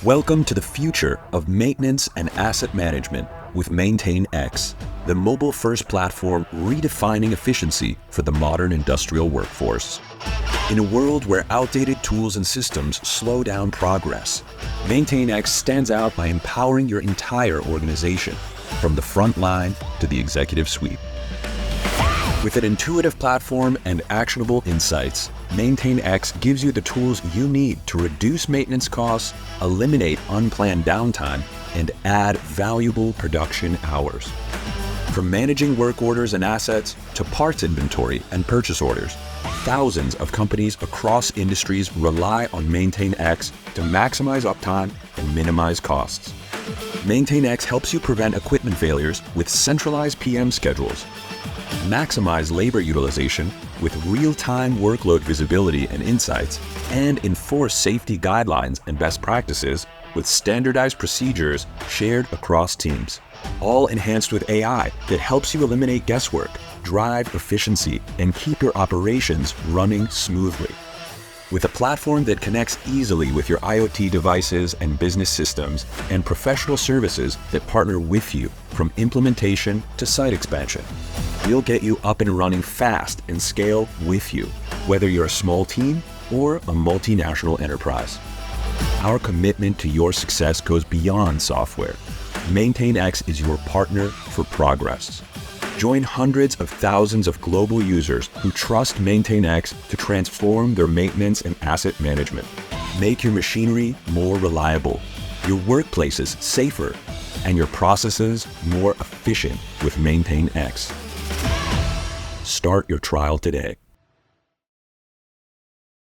Welcome to the future of maintenance and asset management with MaintainX, the mobile-first platform redefining efficiency for the modern industrial workforce. In a world where outdated tools and systems slow down progress, MaintainX stands out by empowering your entire organization, from the front line to the executive suite. With an intuitive platform and actionable insights, MaintainX gives you the tools you need to reduce maintenance costs, eliminate unplanned downtime, and add valuable production hours. From managing work orders and assets to parts inventory and purchase orders, thousands of companies across industries rely on MaintainX to maximize uptime and minimize costs. MaintainX helps you prevent equipment failures with centralized PM schedules, maximize labor utilization with real-time workload visibility and insights, and enforce safety guidelines and best practices with standardized procedures shared across teams. All enhanced with AI that helps you eliminate guesswork, drive efficiency, and keep your operations running smoothly. With a platform that connects easily with your IoT devices and business systems, and professional services that partner with you from implementation to site expansion, we'll get you up and running fast and scale with you, whether you're a small team or a multinational enterprise. Our commitment to your success goes beyond software. MaintainX is your partner for progress. Join hundreds of thousands of global users who trust MaintainX to transform their maintenance and asset management. Make your machinery more reliable, your workplaces safer, and your processes more efficient with MaintainX. Start your trial today.